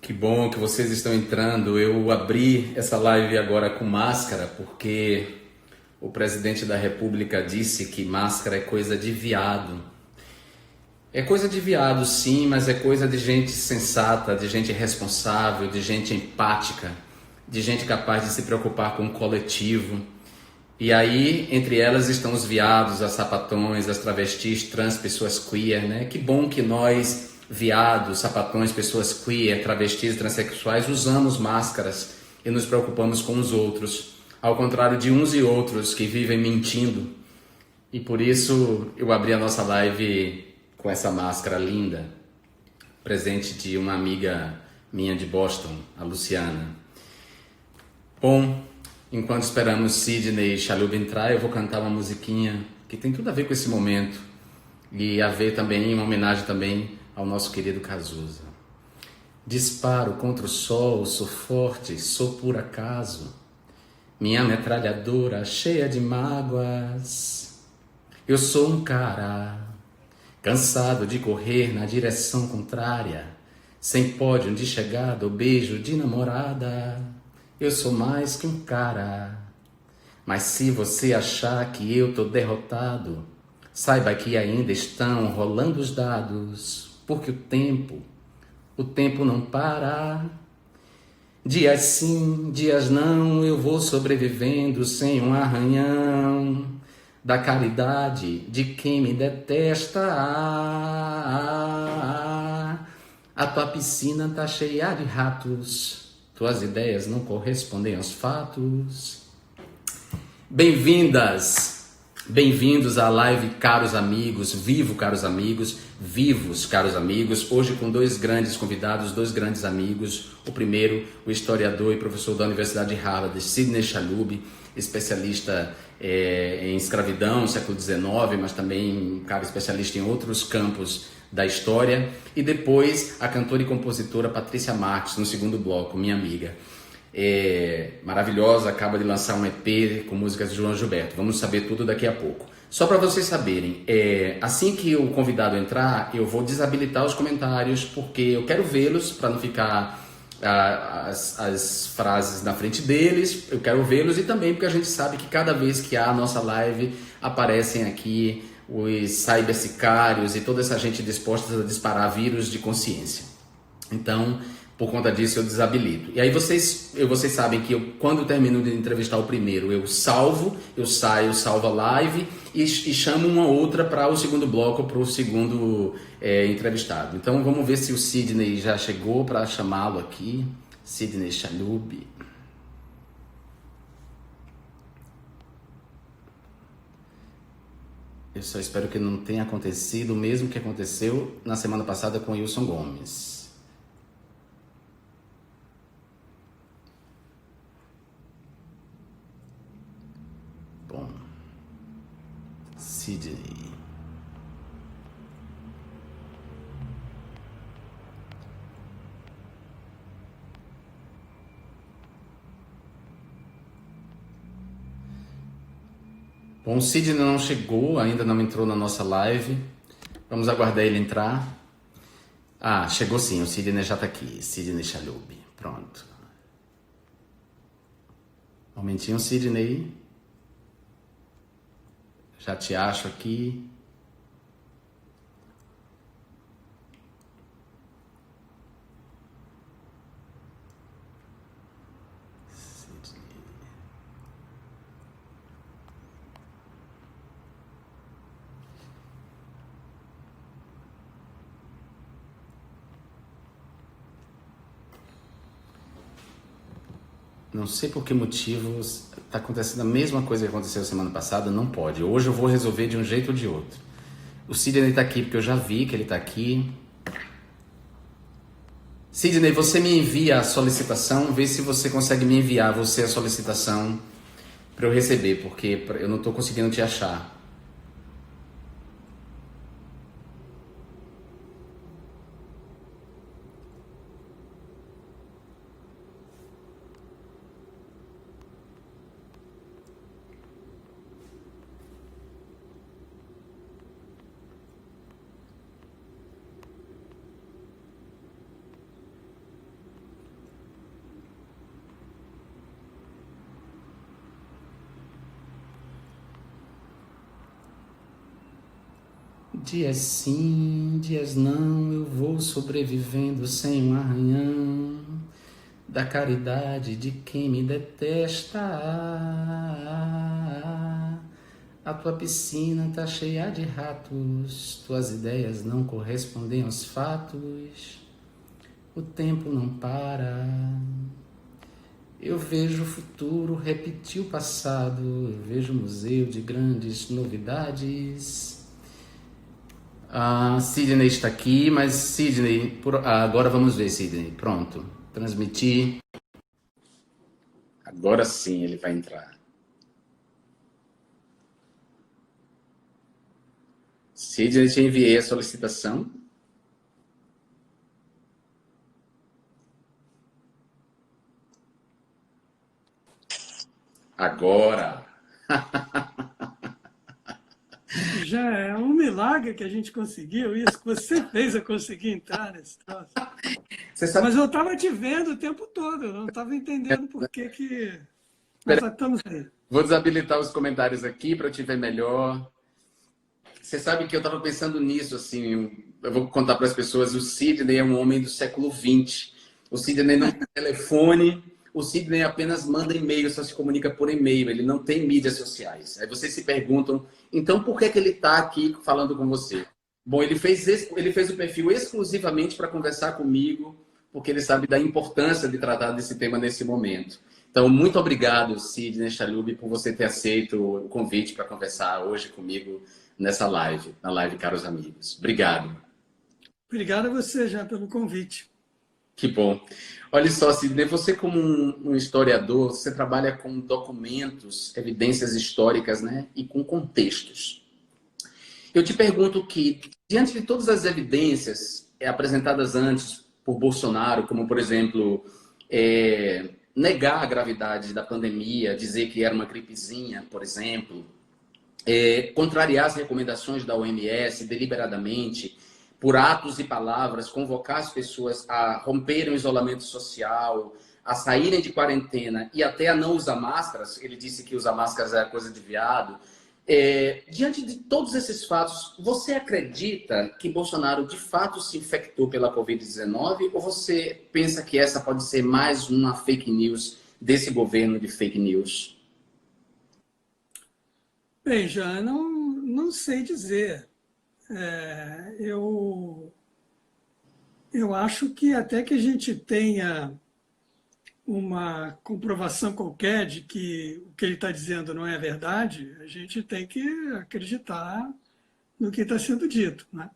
Que bom que vocês estão entrando. Eu abri essa live agora com máscara porque o presidente da República disse que máscara é coisa de viado. É coisa de viado, sim, mas é coisa de gente sensata, de gente responsável, de gente empática, de gente capaz de se preocupar com o coletivo. E aí, entre elas estão os viados, as sapatões, as travestis, trans, pessoas queer, né? Que bom que nós, viados, sapatões, pessoas queer, travestis, transexuais, usamos máscaras e nos preocupamos com os outros, ao contrário de uns e outros que vivem mentindo. E por isso eu abri a nossa live com essa máscara linda, presente de uma amiga minha de Boston, a Luciana. Bom, enquanto esperamos Sidney e Chalub entrar, eu vou cantar uma musiquinha que tem tudo a ver com esse momento e a ver também, uma homenagem também ao nosso querido Cazuza. Disparo contra o sol, sou forte, sou por acaso, minha metralhadora cheia de mágoas. Eu sou um cara cansado de correr na direção contrária, sem pódio de chegada ou beijo de namorada. Eu sou mais que um cara. Mas se você achar que eu tô derrotado, saiba que ainda estão rolando os dados, porque o tempo não para. Dias sim, dias não, eu vou sobrevivendo sem um arranhão da caridade de quem me detesta. A tua piscina tá cheia de ratos, tuas ideias não correspondem aos fatos. Bem-vindas, bem-vindos à live, caros amigos, caros amigos, vivos, caros amigos. Hoje com dois grandes convidados, dois grandes amigos. O primeiro, o historiador e professor da Universidade de Harvard, Sidney Chalub, especialista em escravidão, século XIX, mas também um cara especialista em outros campos da história. E depois a cantora e compositora Patrícia Marques, no segundo bloco, minha amiga. Maravilhosa, acaba de lançar um EP com músicas de João Gilberto. Vamos saber tudo daqui a pouco. Só para vocês saberem, assim que o convidado entrar, eu vou desabilitar os comentários, porque eu quero vê-los para não ficar as frases na frente deles. Eu quero vê-los e também porque a gente sabe que cada vez que há a nossa live, aparecem aqui os cybersicários e toda essa gente disposta a disparar vírus de consciência. Então, por conta disso, eu desabilito. E aí vocês sabem que quando eu termino de entrevistar o primeiro, eu salvo a live e chamo uma outra para o segundo bloco, para o segundo entrevistado. Então vamos ver se o Sidney já chegou para chamá-lo aqui. Sidney Chalub. Eu só espero que não tenha acontecido o mesmo que aconteceu na semana passada com o Wilson Gomes. Bom, Sidney. Bom, o Sidney não chegou, ainda não entrou na nossa live. Vamos aguardar ele entrar. Ah, chegou sim, o Sidney já está aqui. Sidney Chalub, pronto. Momentinho, Sidney. Já te acho aqui. Não sei por que motivo está acontecendo a mesma coisa que aconteceu semana passada, não pode. Hoje eu vou resolver de um jeito ou de outro. O Sidney está aqui porque eu já vi que ele está aqui. Sidney, você me envia a solicitação, vê se você consegue me enviar você a solicitação para eu receber, porque eu não estou conseguindo te achar. Dias sim, dias não, eu vou sobrevivendo sem um arranhão da caridade de quem me detesta. A tua piscina tá cheia de ratos, tuas ideias não correspondem aos fatos, o tempo não para. Eu vejo o futuro repetir o passado, eu vejo o museu de grandes novidades. Sidney está aqui, mas Sidney, agora vamos ver, Sidney. Pronto, transmitir. Agora sim ele vai entrar. Sidney, te enviei a solicitação. Agora. Já é um milagre que a gente conseguiu isso, que você fez eu conseguir entrar nesse troço. Mas eu estava te vendo o tempo todo, eu não estava entendendo por que que... Mas estamos aí. Vou desabilitar os comentários aqui para eu te ver melhor. Você sabe que eu estava pensando nisso, assim, eu vou contar para as pessoas, o Sidney é um homem do século XX. O Sidney não tem telefone, o Sidney apenas manda e-mail, só se comunica por e-mail, ele não tem mídias sociais. Aí vocês se perguntam, então por que ele está aqui falando com você? Bom, ele fez o perfil exclusivamente para conversar comigo, porque ele sabe da importância de tratar desse tema nesse momento. Então, muito obrigado, Sidney Chalub, por você ter aceito o convite para conversar hoje comigo nessa live, na live Caros Amigos. Obrigado. Obrigado a você já pelo convite. Que bom. Olha só, Sidney, você como um historiador, você trabalha com documentos, evidências históricas, né? E com contextos. Eu te pergunto que, diante de todas as evidências apresentadas antes por Bolsonaro, como, por exemplo, negar a gravidade da pandemia, dizer que era uma gripezinha, por exemplo, contrariar as recomendações da OMS deliberadamente, por atos e palavras, convocar as pessoas a romperem o isolamento social, a saírem de quarentena e até a não usar máscaras. Ele disse que usar máscaras era coisa de viado. Diante de todos esses fatos, você acredita que Bolsonaro de fato se infectou pela Covid-19 ou você pensa que essa pode ser mais uma fake news desse governo de fake news? Bem, já não sei dizer. Eu acho que até que a gente tenha uma comprovação qualquer de que o que ele está dizendo não é verdade, a gente tem que acreditar no que está sendo dito, né?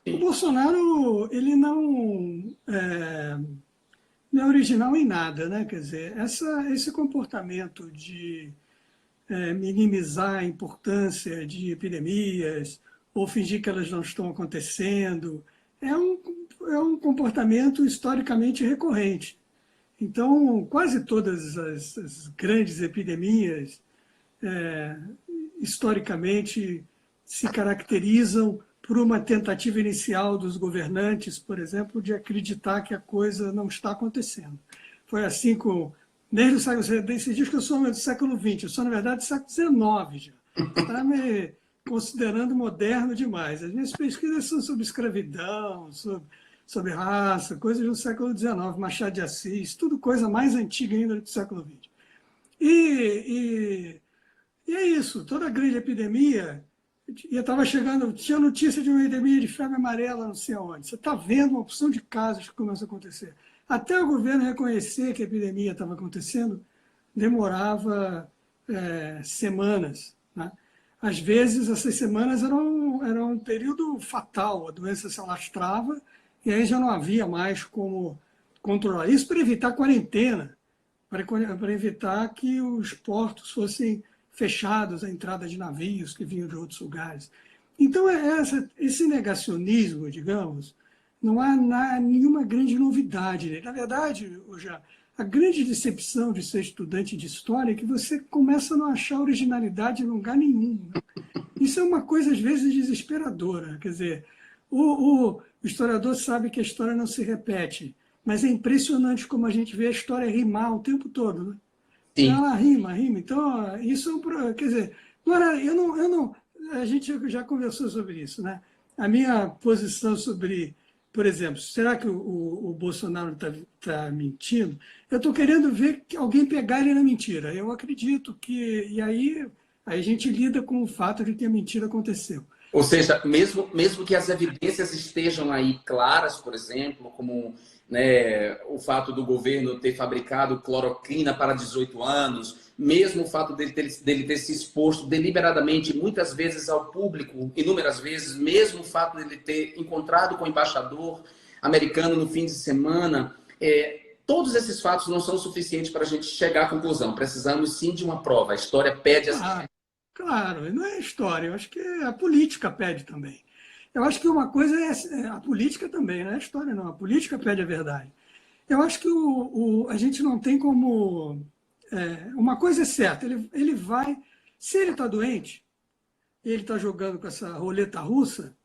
O Sim. Bolsonaro, ele não é original em nada, né? Quer dizer, esse comportamento de minimizar a importância de epidemias ou fingir que elas não estão acontecendo é um comportamento historicamente recorrente. Então, quase todas as grandes epidemias, historicamente, se caracterizam por uma tentativa inicial dos governantes, por exemplo, de acreditar que a coisa não está acontecendo. Foi assim desde o século XX, você diz que eu sou do século XX, eu sou, na verdade, do século XIX já. Está me considerando moderno demais. As minhas pesquisas são sobre escravidão, sobre raça, coisas do século XIX, Machado de Assis, tudo coisa mais antiga ainda do século XX. E é isso, toda a grande epidemia, e eu estava chegando, tinha notícia de uma epidemia de febre amarela, não sei aonde. Você está vendo uma opção de casos que começa a acontecer. Até o governo reconhecer que a epidemia estava acontecendo, demorava semanas, né? Às vezes, essas semanas eram um período fatal, a doença se alastrava e aí já não havia mais como controlar. Isso para evitar quarentena, para evitar que os portos fossem fechados à entrada de navios que vinham de outros lugares. Então, esse negacionismo, digamos, não há nenhuma grande novidade. Na verdade, a grande decepção de ser estudante de história é que você começa a não achar originalidade em lugar nenhum. Isso é uma coisa, às vezes, desesperadora. Quer dizer, o historiador sabe que a história não se repete, mas é impressionante como a gente vê a história rimar o tempo todo, né? Sim. Ela rima. Então, isso é quer dizer, a gente já conversou sobre isso, né? a minha posição sobre, por exemplo, será que o Bolsonaro está mentindo? Eu estou querendo ver que alguém pegar ele na mentira. Eu acredito que. E aí a gente lida com o fato de que a mentira aconteceu. Ou seja, mesmo que as evidências estejam aí claras, por exemplo, como, né, o fato do governo ter fabricado cloroquina para 18 anos, mesmo o fato dele ter se exposto deliberadamente, muitas vezes ao público, inúmeras vezes, mesmo o fato dele ter encontrado com o embaixador americano no fim de semana, todos esses fatos não são suficientes para a gente chegar à conclusão. Precisamos sim de uma prova. A história pede essa. Claro, não é história, eu acho que a política pede também. Eu acho que uma coisa é a política também, não é a história não, a política pede a verdade. Eu acho que a gente não tem como... uma coisa é certa, ele vai... Se ele está doente, ele está jogando com essa roleta russa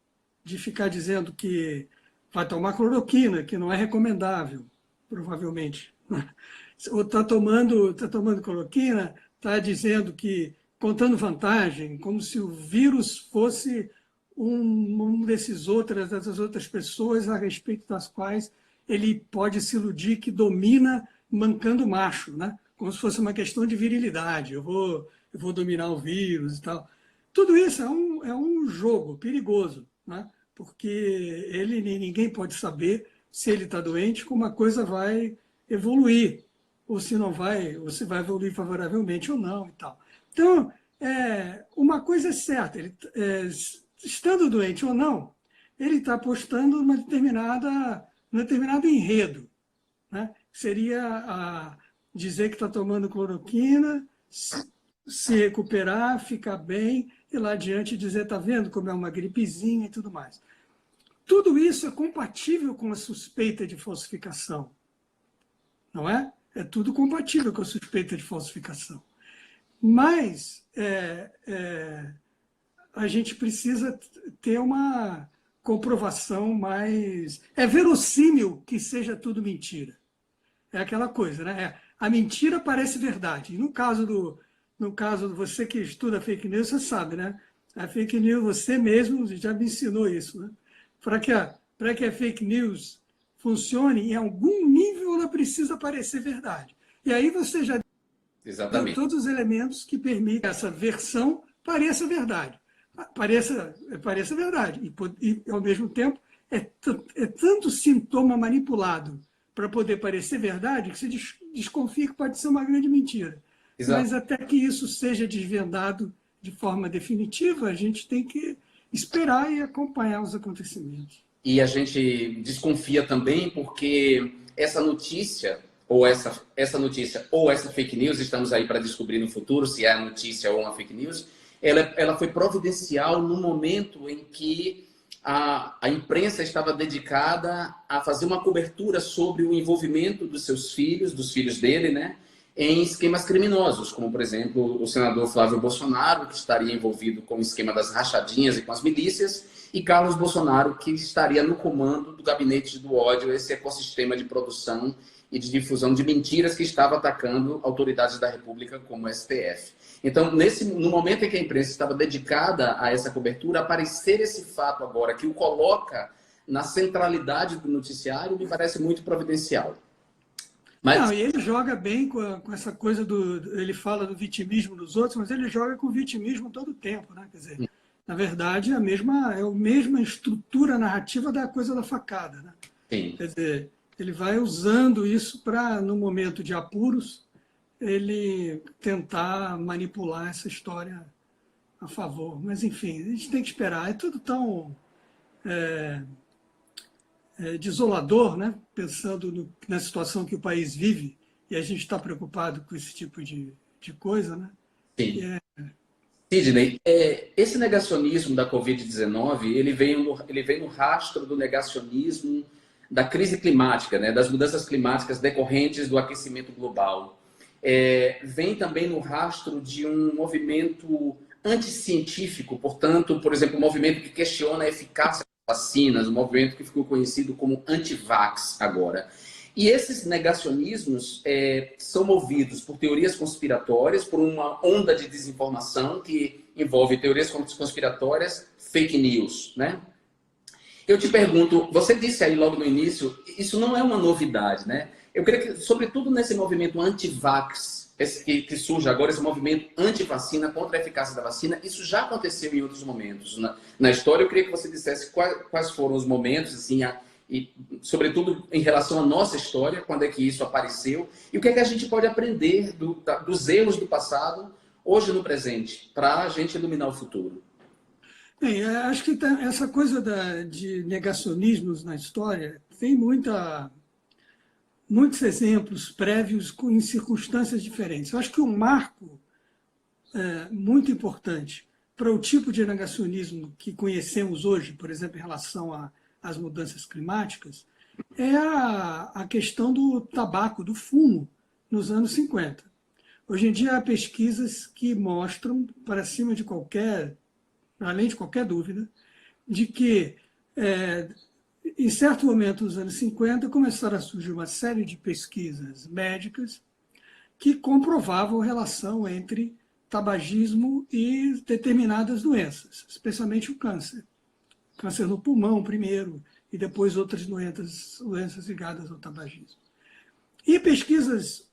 de ficar dizendo que vai tomar cloroquina, que não é recomendável, provavelmente. Ou está tomando cloroquina, está dizendo que contando vantagem, como se o vírus fosse dessas outras pessoas a respeito das quais ele pode se iludir que domina mancando macho, né? Como se fosse uma questão de virilidade. Eu vou dominar o vírus e tal. Tudo isso é um jogo perigoso, né? Porque ninguém pode saber se ele está doente como a coisa vai evoluir, ou se não vai, ou se vai evoluir favoravelmente ou não e tal. Então, uma coisa é certa, ele, estando doente ou não, ele está apostando num determinado enredo, né? Seria dizer que está tomando cloroquina, se recuperar, ficar bem, e lá adiante dizer, está vendo como é uma gripezinha e tudo mais. Tudo isso é compatível com a suspeita de falsificação, não é? É tudo compatível com a suspeita de falsificação. Mas a gente precisa ter uma comprovação mais... É verossímil que seja tudo mentira. É aquela coisa, né? A mentira parece verdade. E no caso de você que estuda fake news, você sabe, né? A fake news, você mesmo já me ensinou isso, né? Para que a fake news funcione, em algum nível ela precisa parecer verdade. E aí você já deu todos os elementos que permitem que essa versão pareça verdade. Pareça verdade. E ao mesmo tempo, é tanto sintoma manipulado para poder parecer verdade que se desconfia que pode ser uma grande mentira. Exato. Mas até que isso seja desvendado de forma definitiva, a gente tem que esperar e acompanhar os acontecimentos. E a gente desconfia também porque essa notícia ou essa fake news, estamos aí para descobrir no futuro se é a notícia ou uma fake news, ela foi providencial no momento em que a imprensa estava dedicada a fazer uma cobertura sobre o envolvimento dos seus filhos, dos filhos dele, né, em esquemas criminosos, como, por exemplo, o senador Flávio Bolsonaro, que estaria envolvido com o esquema das rachadinhas e com as milícias, e Carlos Bolsonaro, que estaria no comando do gabinete do ódio, esse ecossistema de produção e de difusão de mentiras que estava atacando autoridades da República, como o STF. Então, no momento em que a imprensa estava dedicada a essa cobertura, aparecer esse fato agora, que o coloca na centralidade do noticiário, me parece muito providencial. Mas... Não, e ele joga bem com essa coisa ele fala do vitimismo dos outros, mas ele joga com vitimismo todo o tempo, né? Quer dizer, na verdade, é a mesma estrutura narrativa da coisa da facada, né? Sim. Quer dizer, ele vai usando isso para, no momento de apuros, ele tentar manipular essa história a favor. Mas, enfim, a gente tem que esperar. É tudo tão desolador, né? Pensando na situação que o país vive, e a gente está preocupado com esse tipo de coisa, né? Sim. Sidney, esse negacionismo da Covid-19, ele vem no rastro do negacionismo da crise climática, né? Das mudanças climáticas decorrentes do aquecimento global. Vem também no rastro de um movimento anticientífico, portanto, por exemplo, um movimento que questiona a eficácia das vacinas, um movimento que ficou conhecido como anti-vax agora. E esses negacionismos são movidos por teorias conspiratórias, por uma onda de desinformação que envolve teorias conspiratórias, fake news, né? Eu te pergunto, você disse aí logo no início, isso não é uma novidade, né? Eu creio que, sobretudo nesse movimento anti-vax, que surge agora, esse movimento anti-vacina, contra a eficácia da vacina, isso já aconteceu em outros momentos na história. Eu queria que você dissesse quais foram os momentos, assim, e sobretudo em relação à nossa história, quando é que isso apareceu, e o que é que a gente pode aprender dos erros do passado, hoje no presente, para a gente iluminar o futuro. Bem, acho que essa coisa de negacionismos na história tem muitos exemplos prévios em circunstâncias diferentes. Eu acho que um marco muito importante para o tipo de negacionismo que conhecemos hoje, por exemplo, em relação às mudanças climáticas, é a questão do tabaco, do fumo, nos anos 50. Hoje em dia há pesquisas que mostram, para cima de além de qualquer dúvida, de que em certo momento dos anos 50 começaram a surgir uma série de pesquisas médicas que comprovavam a relação entre tabagismo e determinadas doenças, especialmente o câncer. Câncer no pulmão primeiro e depois outras doenças ligadas ao tabagismo. E pesquisas,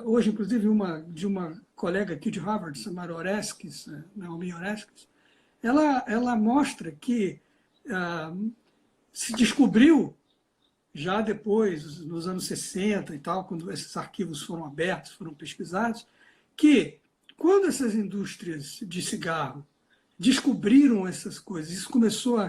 hoje inclusive de uma colega aqui de Harvard, Samara Oreskes, Naomi Oreskes, ela mostra que se descobriu, já depois, nos anos 60 e tal, quando esses arquivos foram abertos, foram pesquisados, que quando essas indústrias de cigarro descobriram essas coisas, isso começou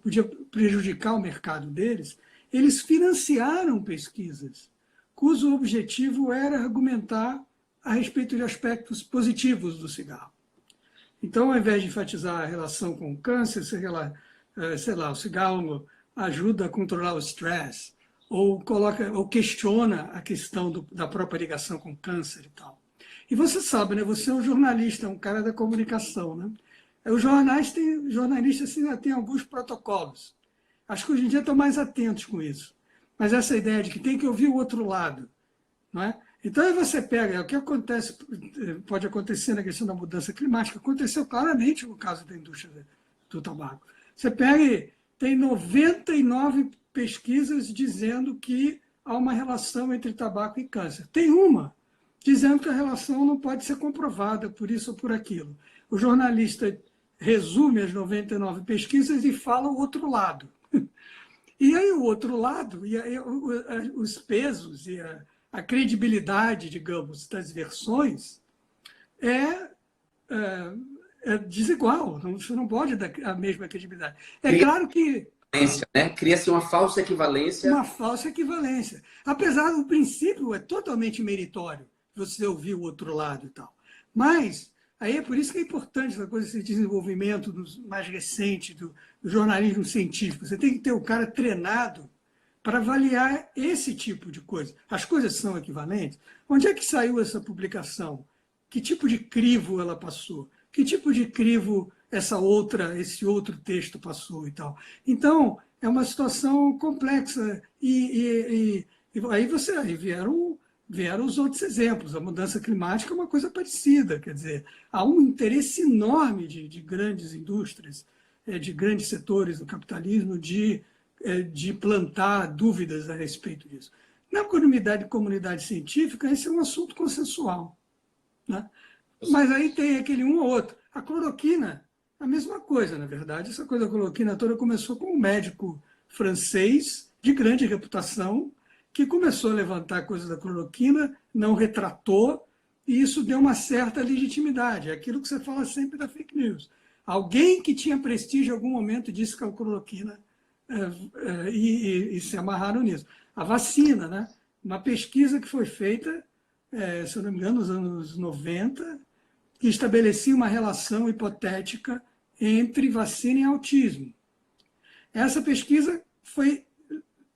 podia prejudicar o mercado deles, eles financiaram pesquisas cujo objetivo era argumentar a respeito de aspectos positivos do cigarro. Então, ao invés de enfatizar a relação com o câncer, sei lá, o cigarro ajuda a controlar o estresse, ou questiona a questão da própria ligação com o câncer e tal. E você sabe, né? Você é um jornalista, um cara da comunicação, né? Os jornalistas ainda têm alguns protocolos. Acho que hoje em dia estão mais atentos com isso. Mas essa ideia de que tem que ouvir o outro lado, não é? Então, aí você pega, o que pode acontecer na questão da mudança climática, aconteceu claramente no caso da indústria do tabaco. Você pega e tem 99 pesquisas dizendo que há uma relação entre tabaco e câncer. Tem uma dizendo que a relação não pode ser comprovada por isso ou por aquilo. O jornalista resume as 99 pesquisas e fala o outro lado. E aí o outro lado, os pesos e a credibilidade, digamos, das versões é desigual. Você não pode dar a mesma credibilidade. Claro que... Né? Cria-se uma falsa equivalência. Uma falsa equivalência. Apesar do princípio, é totalmente meritório você ouvir o outro lado e tal. Mas aí é por isso que é importante essa coisa, esse desenvolvimento mais recente do jornalismo científico. Você tem que ter o cara treinado para avaliar esse tipo de coisa. As coisas são equivalentes? Onde é que saiu essa publicação? Que tipo de crivo ela passou? Que tipo de crivo esse outro texto passou e tal? Então, é uma situação complexa. E aí vieram os outros exemplos. A mudança climática é uma coisa parecida. Quer dizer, há um interesse enorme de grandes indústrias, de grandes setores do capitalismo, de plantar dúvidas a respeito disso. Na comunidade científica, esse é um assunto consensual, né? Mas aí tem aquele um ou outro. A cloroquina, a mesma coisa, na verdade. Essa coisa da cloroquina toda começou com um médico francês de grande reputação, que começou a levantar coisas da cloroquina, não retratou, e isso deu uma certa legitimidade. É aquilo que você fala sempre da fake news. Alguém que tinha prestígio em algum momento disse que a cloroquina e se amarraram nisso. A vacina, né? Uma pesquisa que foi feita, se eu não me engano, nos anos 90, que estabelecia uma relação hipotética entre vacina e autismo. Essa pesquisa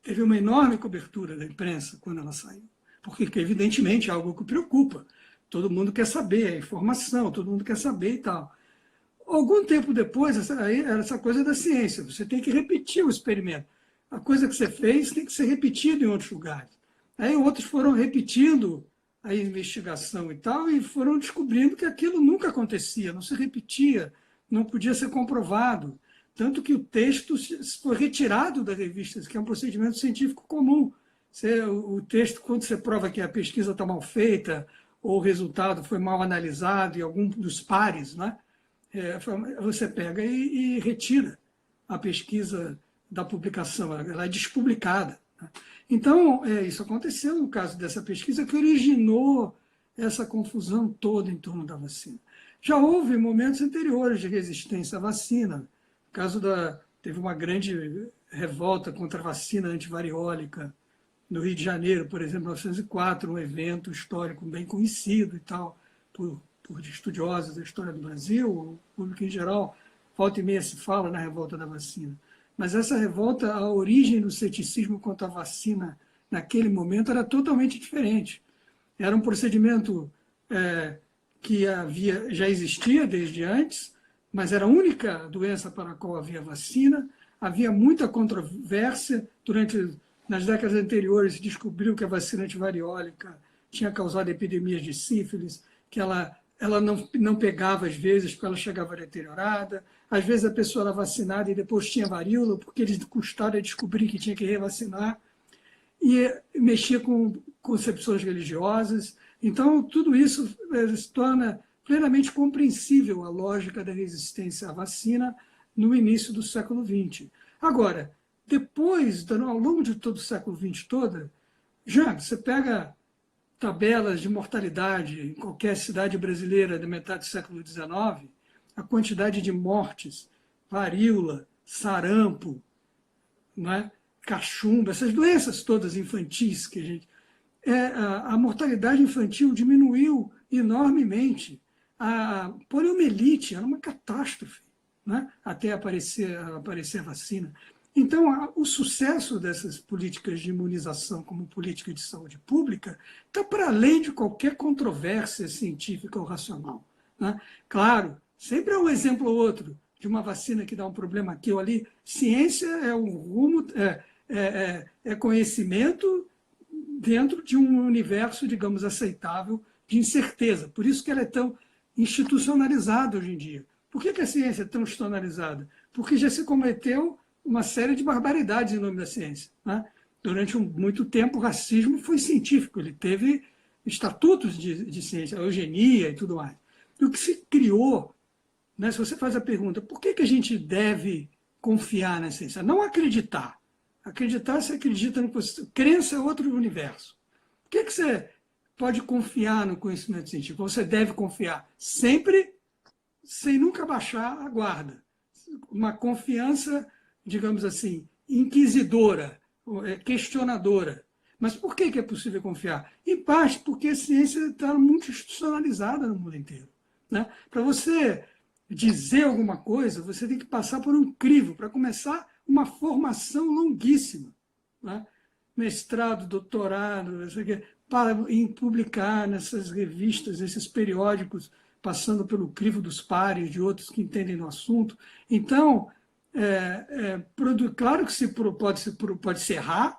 teve uma enorme cobertura da imprensa quando ela saiu, porque evidentemente é algo que preocupa. Todo mundo quer saber a informação, todo mundo quer saber e tal. Algum tempo depois, essa coisa da ciência, você tem que repetir o experimento. A coisa que você fez tem que ser repetida em outros lugares. Aí outros foram repetindo a investigação e tal, e foram descobrindo que aquilo nunca acontecia, não se repetia, não podia ser comprovado. Tanto que o texto foi retirado das revistas, que é um procedimento científico comum. O texto, quando você prova que a pesquisa está mal feita, ou o resultado foi mal analisado em algum dos pares, né? Você pega e retira a pesquisa da publicação, ela é despublicada. Né? Então, isso aconteceu no caso dessa pesquisa, que originou essa confusão toda em torno da vacina. Já houve momentos anteriores de resistência à vacina. No caso teve uma grande revolta contra a vacina antivariólica no Rio de Janeiro, por exemplo, em 1904, um evento histórico bem conhecido e tal, por estudiosos da história do Brasil, o público em geral, volta e meia se fala na revolta da vacina. Mas essa revolta, a origem do ceticismo quanto à vacina naquele momento era totalmente diferente. Era um procedimento que já existia desde antes, mas era a única doença para a qual havia vacina. Havia muita controvérsia. Nas décadas anteriores, se descobriu que a vacina antivariólica tinha causado epidemias de sífilis, que ela não pegava às vezes, porque ela chegava deteriorada. Às vezes a pessoa era vacinada e depois tinha varíola, porque eles custaram a descobrir que tinha que revacinar. E mexia com concepções religiosas. Então, tudo isso se torna plenamente compreensível a lógica da resistência à vacina no início do século XX. Agora, depois, ao longo de todo o século XX você pega tabelas de mortalidade em qualquer cidade brasileira da metade do século XIX, a quantidade de mortes, varíola, sarampo, não é? Cachumba, essas doenças todas infantis que a mortalidade infantil diminuiu enormemente. A poliomielite era uma catástrofe, né? Até aparecer a vacina. Então, o sucesso dessas políticas de imunização como política de saúde pública está para além de qualquer controvérsia científica ou racional. Né? Claro, sempre há um exemplo ou outro de uma vacina que dá um problema aqui ou ali. Ciência é um rumo, é conhecimento dentro de um universo, digamos, aceitável de incerteza. Por isso que ela é tão institucionalizada hoje em dia. Por que a ciência é tão institucionalizada? Porque já se cometeu uma série de barbaridades em nome da ciência. Né? Durante muito tempo, o racismo foi científico, ele teve estatutos de ciência, a eugenia e tudo mais. E o que se criou, né, se você faz a pergunta, por que a gente deve confiar na ciência? Não acreditar. Acreditar, você acredita no que. Crença é outro universo. Por que você pode confiar no conhecimento científico? Você deve confiar sempre, sem nunca baixar a guarda. Uma confiança, digamos assim, inquisidora, questionadora. Mas por que é possível confiar? Em parte porque a ciência está muito institucionalizada no mundo inteiro. Né? Para você dizer alguma coisa, você tem que passar por um crivo, para começar uma formação longuíssima. Né? Mestrado, doutorado, para publicar nessas revistas, nesses periódicos, passando pelo crivo dos pares, de outros que entendem do assunto. Então, claro que pode se errar,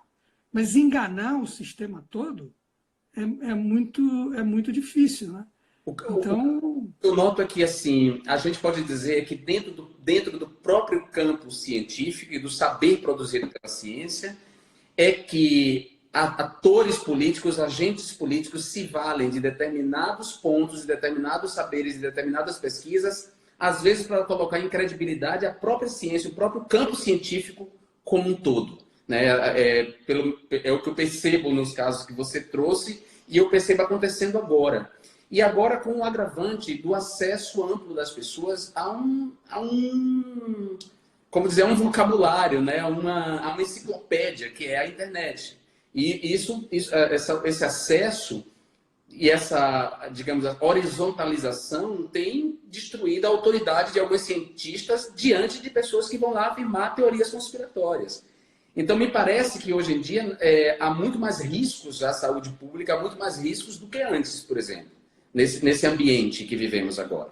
mas enganar o sistema todo é muito difícil. Né? Então, eu noto aqui, assim, a gente pode dizer que dentro do próprio campo científico e do saber produzido pela ciência, é que atores políticos, agentes políticos se valem de determinados pontos, de determinados saberes, de determinadas pesquisas, às vezes para colocar em credibilidade a própria ciência, o próprio campo científico como um todo. Né? É o que eu percebo nos casos que você trouxe e eu percebo acontecendo agora. E agora com o agravante do acesso amplo das pessoas a um vocabulário, né? a uma enciclopédia, que é a internet. E esse acesso e essa, digamos, horizontalização tem destruído a autoridade de alguns cientistas diante de pessoas que vão lá afirmar teorias conspiratórias. Então, me parece que hoje em dia há muito mais riscos à saúde pública, há muito mais riscos do que antes, por exemplo, nesse ambiente que vivemos agora.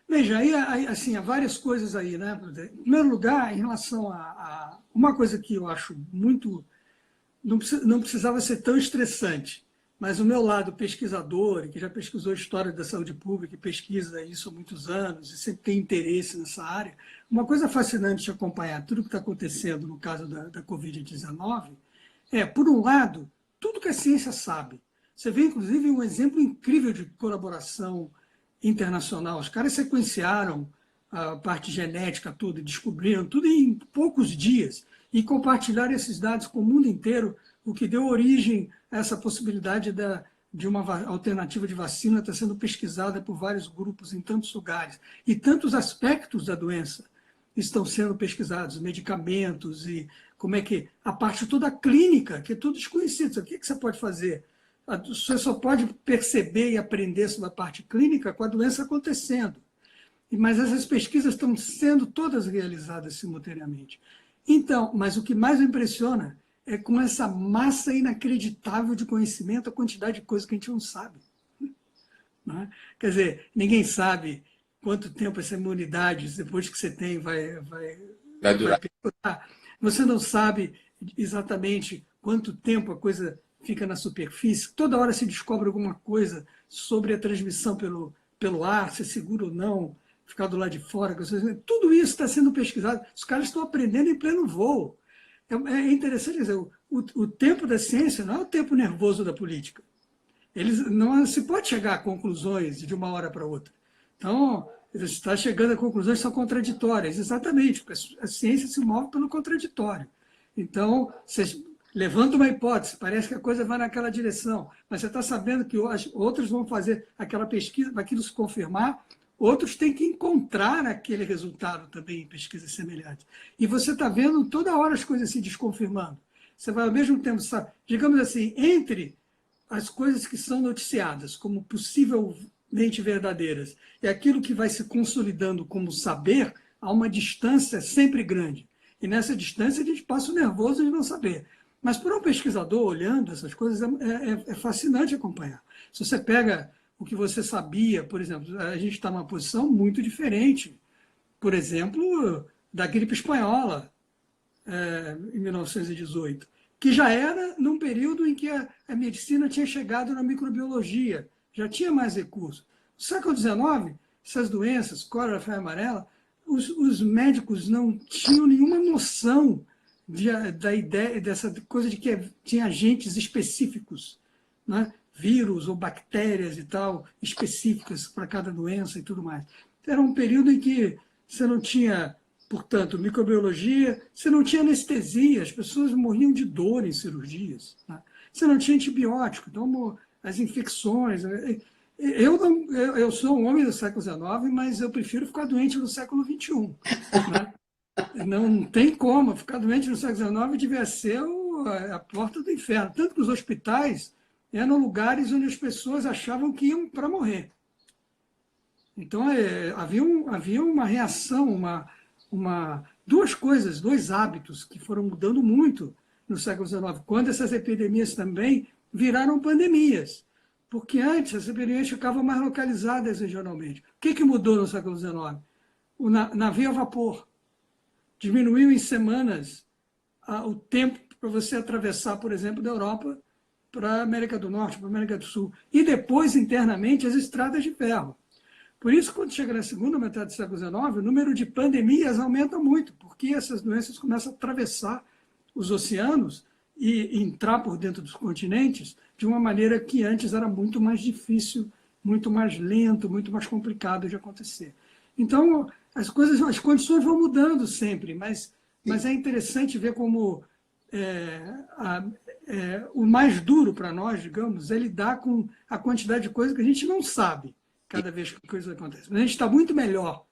Veja, aí assim, há várias coisas aí, né? Em primeiro lugar, em relação a uma coisa que eu acho muito... Não precisava ser tão estressante, Mas o meu lado pesquisador, que já pesquisou história da saúde pública, e pesquisa isso há muitos anos, e sempre tem interesse nessa área, uma coisa fascinante de acompanhar tudo que está acontecendo no caso da Covid-19 é, por um lado, tudo que a ciência sabe. Você vê, inclusive, um exemplo incrível de colaboração internacional. Os caras sequenciaram a parte genética toda, descobriram tudo em poucos dias e compartilharam esses dados com o mundo inteiro, o que deu origem a essa possibilidade de uma alternativa de vacina estar sendo pesquisada por vários grupos em tantos lugares. E tantos aspectos da doença estão sendo pesquisados, medicamentos e como é que a parte toda clínica, que é tudo desconhecido. O que você pode fazer? Você só pode perceber e aprender sobre a parte clínica com a doença acontecendo. Mas essas pesquisas estão sendo todas realizadas simultaneamente. Então, mas o que mais me impressiona é com essa massa inacreditável de conhecimento, a quantidade de coisas que a gente não sabe. Não é? Quer dizer, ninguém sabe quanto tempo essa imunidade, depois que você tem, vai durar. perdurar. Você não sabe exatamente quanto tempo a coisa fica na superfície. Toda hora se descobre alguma coisa sobre a transmissão pelo ar, se é seguro ou não, ficar do lado de fora. Tudo isso está sendo pesquisado. Os caras estão aprendendo em pleno voo. É interessante dizer, o tempo da ciência não é o tempo nervoso da política. Não se pode chegar a conclusões de uma hora para outra. Então, você está chegando a conclusões que são contraditórias. Exatamente, porque a ciência se move pelo contraditório. Então, você levanta uma hipótese, parece que a coisa vai naquela direção, mas você está sabendo que outros vão fazer aquela pesquisa, para aquilo se confirmar, outros têm que encontrar aquele resultado também em pesquisas semelhantes. E você está vendo toda hora as coisas se desconfirmando. Você vai ao mesmo tempo, sabe, digamos assim, entre as coisas que são noticiadas como possivelmente verdadeiras e aquilo que vai se consolidando como saber, há uma distância sempre grande. E nessa distância a gente passa o nervoso de não saber. Mas para um pesquisador olhando essas coisas é fascinante acompanhar. Se você pega o que você sabia, por exemplo, a gente está numa posição muito diferente, por exemplo, da gripe espanhola, em 1918, que já era num período em que a medicina tinha chegado na microbiologia, já tinha mais recursos. No século XIX, essas doenças, cólera, febre amarela, os médicos não tinham nenhuma noção da ideia, dessa coisa de que tinha agentes específicos, né? Vírus ou bactérias e tal, específicas para cada doença e tudo mais. Era um período em que você não tinha, portanto, microbiologia, você não tinha anestesia, as pessoas morriam de dor em cirurgias. Né? Você não tinha antibiótico, então as infecções. Eu sou um homem do século XIX, mas eu prefiro ficar doente no século XXI. Né? Não tem como, ficar doente no século XIX devia ser a porta do inferno. Tanto que os hospitais eram lugares onde as pessoas achavam que iam para morrer. Então, havia uma reação, duas coisas, dois hábitos que foram mudando muito no século XIX, quando essas epidemias também viraram pandemias. Porque antes as epidemias ficavam mais localizadas regionalmente. O que mudou no século XIX? O navio a vapor diminuiu em semanas o tempo para você atravessar, por exemplo, da Europa para a América do Norte, para a América do Sul. E depois, internamente, as estradas de ferro. Por isso, quando chega na segunda metade do século XIX, o número de pandemias aumenta muito, porque essas doenças começam a atravessar os oceanos e entrar por dentro dos continentes de uma maneira que antes era muito mais difícil, muito mais lento, muito mais complicado de acontecer. Então, as condições vão mudando sempre, mas é interessante ver como o mais duro para nós, digamos, é lidar com a quantidade de coisas que a gente não sabe cada vez que a coisa acontece. Mas a gente está muito melhor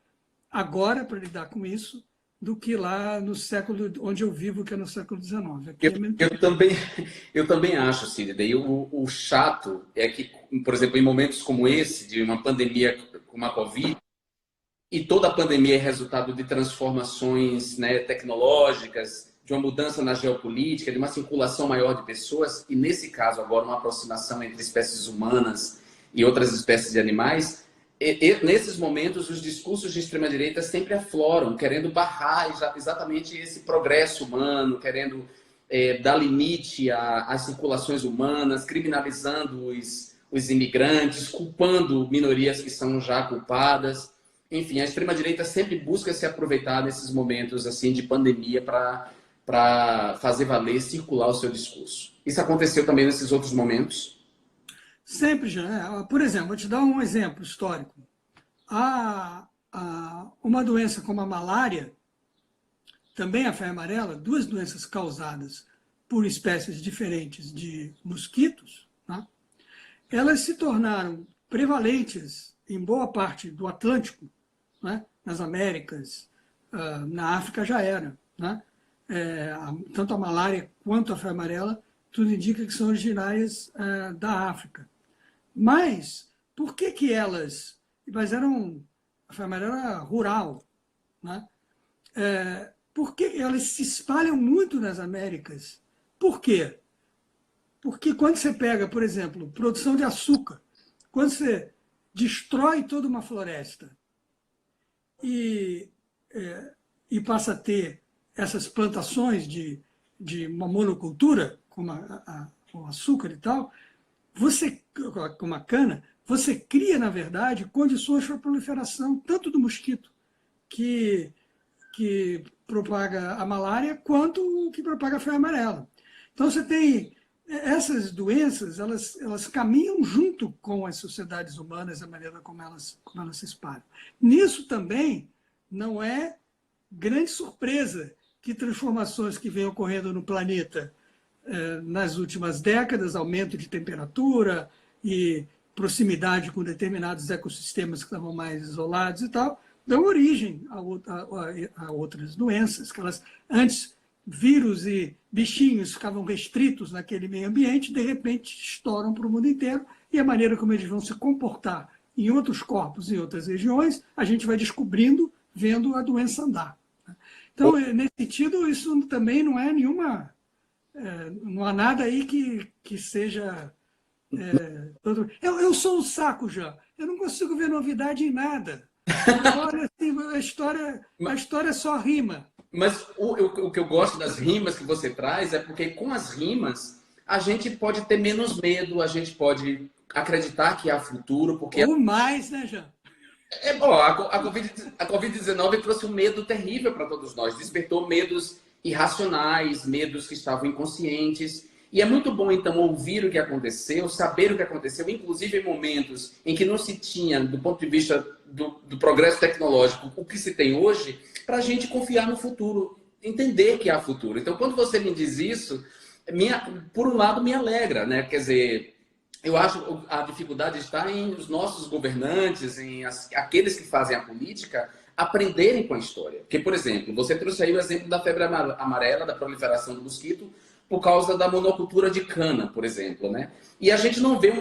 agora para lidar com isso do que lá no século onde eu vivo, que é no século XIX. Eu também acho, Sidney. O chato é que, por exemplo, em momentos como esse, de uma pandemia como a Covid, e toda a pandemia é resultado de transformações, né, tecnológicas, de uma mudança na geopolítica, de uma circulação maior de pessoas, e nesse caso agora uma aproximação entre espécies humanas e outras espécies de animais, nesses momentos os discursos de extrema-direita sempre afloram, querendo barrar exatamente esse progresso humano, querendo dar limite às circulações humanas, criminalizando os imigrantes, culpando minorias que são já culpadas. Enfim, a extrema-direita sempre busca se aproveitar nesses momentos assim de pandemia para fazer valer, circular o seu discurso. Isso aconteceu também nesses outros momentos? Sempre, já. Por exemplo, vou te dar um exemplo histórico. Uma doença como a malária, também a febre amarela, duas doenças causadas por espécies diferentes de mosquitos, né? Elas se tornaram prevalentes em boa parte do Atlântico, né? Nas Américas, na África já era, né? Tanto a malária quanto a febre amarela, tudo indica que são originárias da África. Mas, por que elas... Mas a febre amarela era rural, né? Por que elas se espalham muito nas Américas? Por quê? Porque quando você pega, por exemplo, produção de açúcar, quando você destrói toda uma floresta e passa a ter essas plantações de uma monocultura, como o açúcar e tal, como a cana, você cria, na verdade, condições para a proliferação tanto do mosquito que propaga a malária, quanto o que propaga a febre amarela. Então, você tem essas doenças, elas caminham junto com as sociedades humanas, a maneira como elas se espalham. Nisso também não é grande surpresa que transformações que vêm ocorrendo no planeta nas últimas décadas, aumento de temperatura e proximidade com determinados ecossistemas que estavam mais isolados e tal, dão origem a outras doenças, que elas antes vírus e bichinhos ficavam restritos naquele meio ambiente, de repente estouram para o mundo inteiro, e a maneira como eles vão se comportar em outros corpos, em outras regiões, a gente vai descobrindo, vendo a doença andar. Então, nesse sentido, isso também não é nenhuma... não há nada aí que seja... Eu sou um saco já, eu não consigo ver novidade em nada. Agora, assim, a história só rima. Mas o que eu gosto das rimas que você traz é porque com as rimas a gente pode ter menos medo, a gente pode acreditar que há futuro. Porque ou mais, né, Jean? A Covid-19 trouxe um medo terrível para todos nós, despertou medos irracionais, medos que estavam inconscientes. E é muito bom, então, ouvir o que aconteceu, saber o que aconteceu, inclusive em momentos em que não se tinha, do ponto de vista do progresso tecnológico, o que se tem hoje, para a gente confiar no futuro, entender que há futuro. Então, quando você me diz isso, por um lado, me alegra, né? Quer dizer, eu acho que a dificuldade está em os nossos governantes, aqueles que fazem a política, aprenderem com a história. Porque, por exemplo, você trouxe aí o exemplo da febre amarela, da proliferação do mosquito, por causa da monocultura de cana, por exemplo, né? E a gente não vê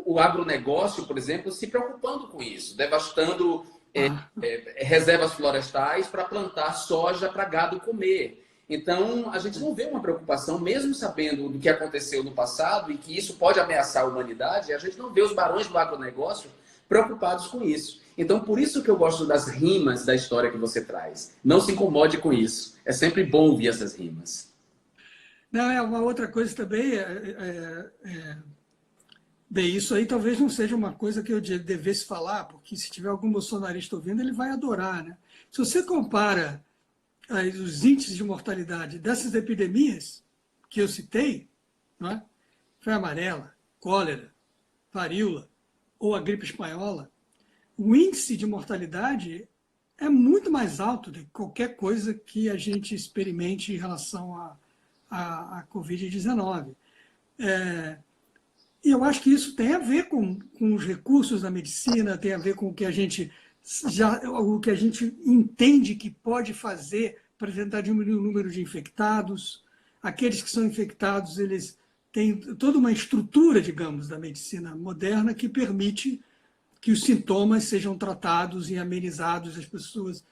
o agronegócio, por exemplo, se preocupando com isso, devastando reservas florestais para plantar soja para gado comer. Então, a gente não vê uma preocupação, mesmo sabendo do que aconteceu no passado e que isso pode ameaçar a humanidade, a gente não vê os barões do agronegócio preocupados com isso. Então, por isso que eu gosto das rimas da história que você traz. Não se incomode com isso. É sempre bom ouvir essas rimas. Não, uma outra coisa também bem, isso aí talvez não seja uma coisa que eu devesse falar, porque se tiver algum bolsonarista ouvindo, ele vai adorar, né? Se você compara os índices de mortalidade dessas epidemias que eu citei, não é? Febre amarela, cólera, varíola ou a gripe espanhola, o índice de mortalidade é muito mais alto do que qualquer coisa que a gente experimente em relação a Covid-19. E eu acho que isso tem a ver com os recursos da medicina, tem a ver com o que a gente entende que pode fazer para tentar diminuir o número de infectados. Aqueles que são infectados, eles têm toda uma estrutura, digamos, da medicina moderna que permite que os sintomas sejam tratados e amenizados. As pessoas,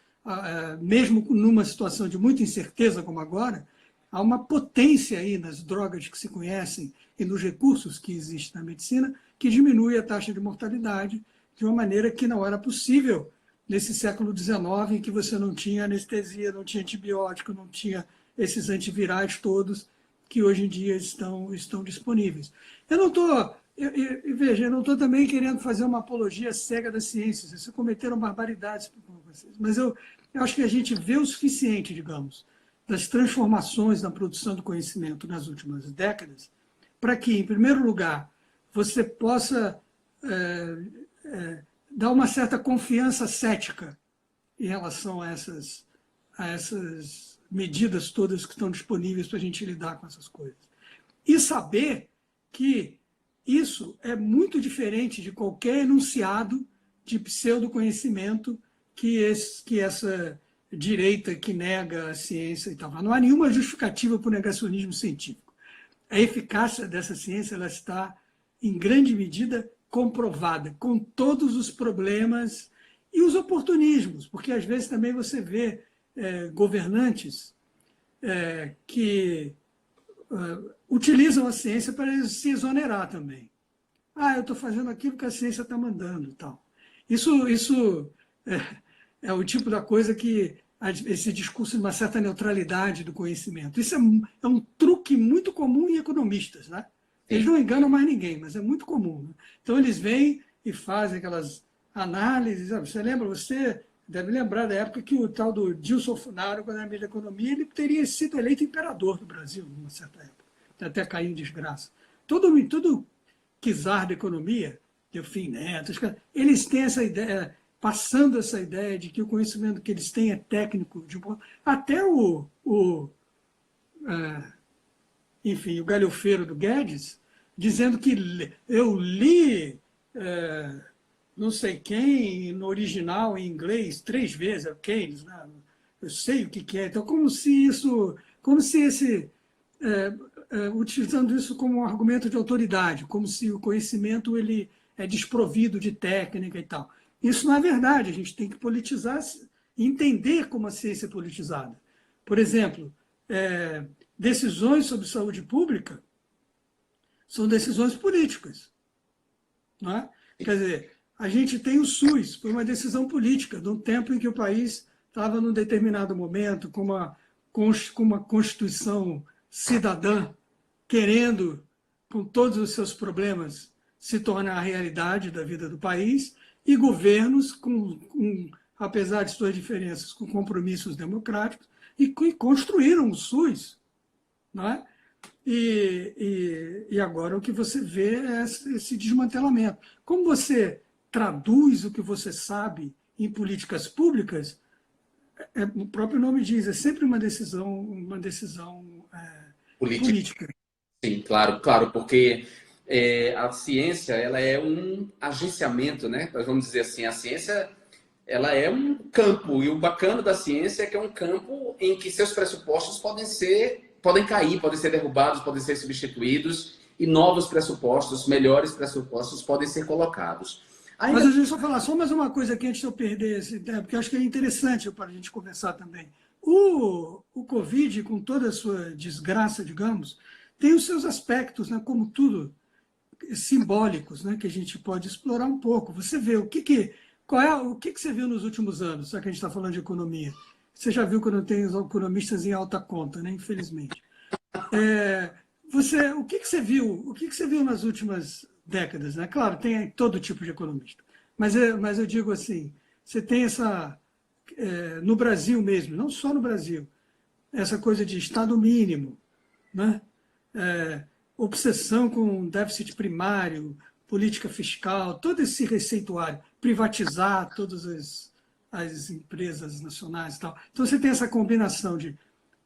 mesmo numa situação de muita incerteza como agora, há uma potência aí nas drogas que se conhecem e nos recursos que existem na medicina que diminui a taxa de mortalidade de uma maneira que não era possível nesse século XIX, em que você não tinha anestesia, não tinha antibiótico, não tinha esses antivirais todos. que hoje em dia estão disponíveis. Eu não estou, veja, eu não estou também querendo fazer uma apologia cega da ciência, vocês cometeram barbaridades com vocês, mas eu acho que a gente vê o suficiente, digamos, das transformações na produção do conhecimento nas últimas décadas, para que, em primeiro lugar, você possa dar uma certa confiança cética em relação a essas medidas todas que estão disponíveis para a gente lidar com essas coisas. E saber que isso é muito diferente de qualquer enunciado de pseudoconhecimento que essa direita que nega a ciência e tal. Não há nenhuma justificativa para o negacionismo científico. A eficácia dessa ciência ela está, em grande medida, comprovada, com todos os problemas e os oportunismos, porque às vezes também você vê governantes que utilizam a ciência para se exonerar também. Eu estou fazendo aquilo que a ciência está mandando e tal. Isso é o tipo da coisa que esse discurso de uma certa neutralidade do conhecimento. Isso é um truque muito comum em economistas, né? Eles não enganam mais ninguém, mas é muito comum. Né? Então, eles vêm e fazem aquelas análises. Você deve lembrar da época que o tal do Dilson Funaro, quando era ministro da Economia, ele teria sido eleito imperador do Brasil, numa certa época, até cair em desgraça. Todo czar da economia, Delfim Neto, eles têm essa ideia, passando essa ideia de que o conhecimento que eles têm é técnico. Até o galhofeiro do Guedes, dizendo que eu li não sei quem no original em inglês 3 vezes, é o Keynes, né? Eu sei o que é. Então, utilizando isso como um argumento de autoridade, como se o conhecimento ele é desprovido de técnica e tal. Isso não é verdade, a gente tem que politizar e entender como a ciência é politizada. Por exemplo, decisões sobre saúde pública são decisões políticas. Não é? Quer dizer, a gente tem o SUS, foi uma decisão política, de um tempo em que o país estava num determinado momento com uma Constituição cidadã, querendo, com todos os seus problemas, se tornar a realidade da vida do país, e governos, apesar de suas diferenças, com compromissos democráticos, e construíram o SUS. Não é? E agora o que você vê é esse desmantelamento. Como você traduz o que você sabe em políticas públicas, o próprio nome diz, é sempre uma decisão política. Sim, claro, porque a ciência ela é um agenciamento, né? Nós vamos dizer assim, a ciência ela é um campo, e o bacana da ciência é que é um campo em que seus pressupostos podem cair, podem ser derrubados, podem ser substituídos, e novos pressupostos, melhores pressupostos podem ser colocados. Mas deixa eu só falar só mais uma coisa aqui antes de eu perder esse tempo, porque eu acho que é interessante para a gente conversar também. O Covid, com toda a sua desgraça, digamos, tem os seus aspectos, né, como tudo, simbólicos, né, que a gente pode explorar um pouco. Você vê o que você viu nos últimos anos, já que a gente está falando de economia. Você já viu quando tem os economistas em alta conta, né, infelizmente. O que você viu nas últimas décadas, né? Claro, tem todo tipo de economista. Mas eu digo assim, você tem no Brasil mesmo, não só no Brasil, essa coisa de Estado mínimo, né? Obsessão com déficit primário, política fiscal, todo esse receituário, privatizar todas as empresas nacionais e tal. Então você tem essa combinação de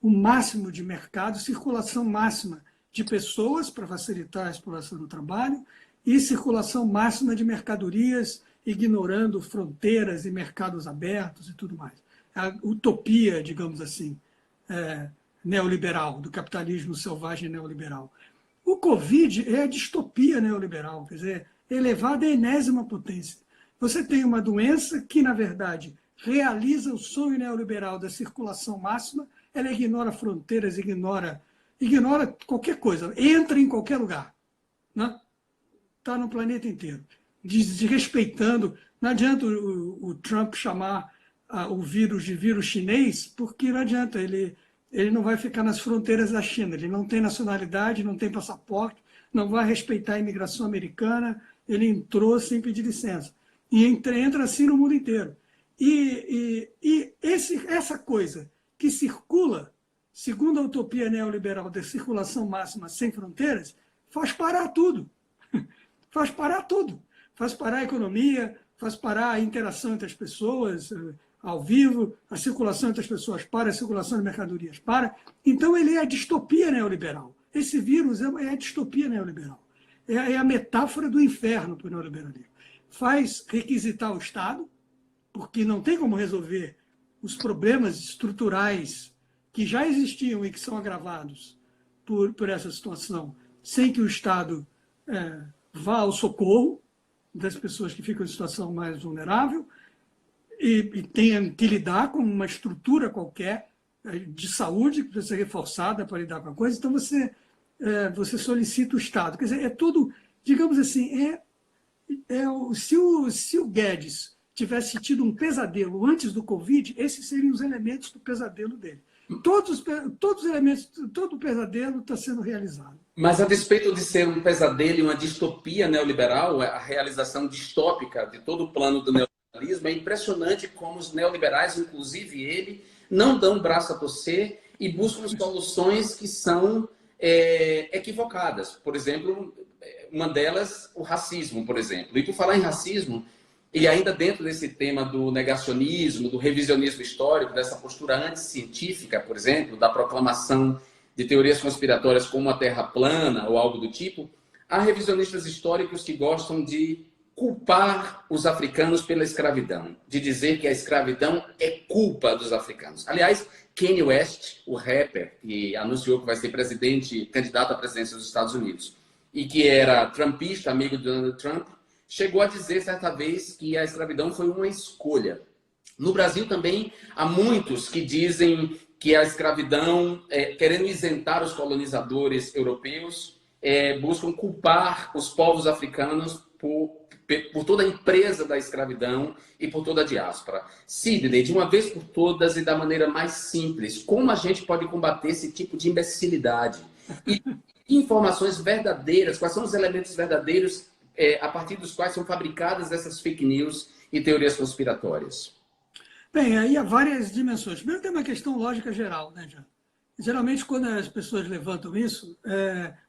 o máximo de mercado, circulação máxima de pessoas para facilitar a exploração do trabalho e circulação máxima de mercadorias, ignorando fronteiras e mercados abertos e tudo mais. A utopia, digamos assim, neoliberal, do capitalismo selvagem neoliberal. O Covid é a distopia neoliberal, quer dizer, elevada à enésima potência. Você tem uma doença que, na verdade, realiza o sonho neoliberal da circulação máxima, ela ignora fronteiras, ignora qualquer coisa, entra em qualquer lugar. Né? Está no planeta inteiro. Desrespeitando. Não adianta o Trump chamar o vírus de vírus chinês, porque não adianta. Ele ele não vai ficar nas fronteiras da China, ele não tem nacionalidade, não tem passaporte, não vai respeitar a imigração americana, ele entrou sem pedir licença. E entra assim no mundo inteiro. E essa coisa que circula, segundo a utopia neoliberal da circulação máxima sem fronteiras, faz parar tudo. Faz parar tudo. Faz parar a economia, faz parar a interação entre as pessoas ao vivo, a circulação entre as pessoas para, a circulação de mercadorias para. Então, ele é a distopia neoliberal. Esse vírus é a distopia neoliberal. É a metáfora do inferno para o neoliberalismo. Faz requisitar o Estado, porque não tem como resolver os problemas estruturais que já existiam e que são agravados por essa situação, sem que o Estado vá ao socorro das pessoas que ficam em situação mais vulnerável e tenha que lidar com uma estrutura qualquer de saúde que precisa ser reforçada para lidar com a coisa. Então, você solicita o Estado. Quer dizer, é tudo, digamos assim, se o Guedes tivesse tido um pesadelo antes do Covid, esses seriam os elementos do pesadelo dele. Todos os elementos, todo o pesadelo está sendo realizado. Mas, a despeito de ser um pesadelo e uma distopia neoliberal, a realização distópica de todo o plano do neoliberalismo, é impressionante como os neoliberais, inclusive ele, não dão braço a torcer e buscam soluções que são equivocadas. Por exemplo, uma delas, o racismo, por exemplo. E por falar em racismo, e ainda dentro desse tema do negacionismo, do revisionismo histórico, dessa postura anticientífica, por exemplo, da proclamação de teorias conspiratórias como a Terra plana ou algo do tipo, há revisionistas históricos que gostam de culpar os africanos pela escravidão, de dizer que a escravidão é culpa dos africanos. Aliás, Kanye West, o rapper que anunciou que vai ser candidato à presidência dos Estados Unidos, e que era trumpista, amigo de Donald Trump, chegou a dizer certa vez que a escravidão foi uma escolha. No Brasil também há muitos que dizem que a escravidão, querendo isentar os colonizadores europeus, buscam culpar os povos africanos por toda a empresa da escravidão e por toda a diáspora. Sidney, de uma vez por todas e da maneira mais simples, como a gente pode combater esse tipo de imbecilidade? E informações verdadeiras, quais são os elementos verdadeiros a partir dos quais são fabricadas essas fake news e teorias conspiratórias? Bem, aí há várias dimensões. Primeiro tem uma questão lógica geral, né, Jean? Geralmente, quando as pessoas levantam isso,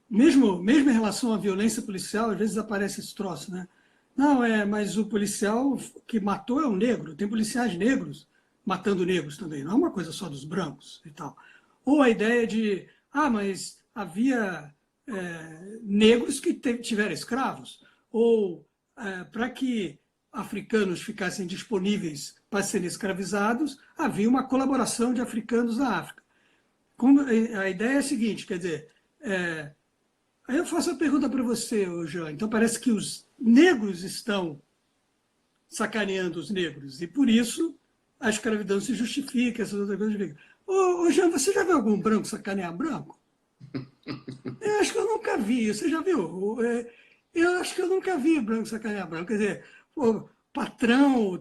mesmo em relação à violência policial, às vezes aparece esse troço, né? Não, mas o policial que matou é um negro. Tem policiais negros matando negros também. Não é uma coisa só dos brancos e tal. Ou a ideia de, mas havia negros que tiveram escravos. Ou para que africanos ficassem disponíveis para serem escravizados, havia uma colaboração de africanos na África. A ideia é a seguinte, quer dizer, aí eu faço a pergunta para você, Jean. Então parece que os negros estão sacaneando os negros e por isso a escravidão se justifica, essas outras coisas. Jean, você já viu algum branco sacanear branco? Eu acho que eu nunca vi. Você já viu? Eu acho que eu nunca vi branco sacanear branco. Quer dizer, patrão,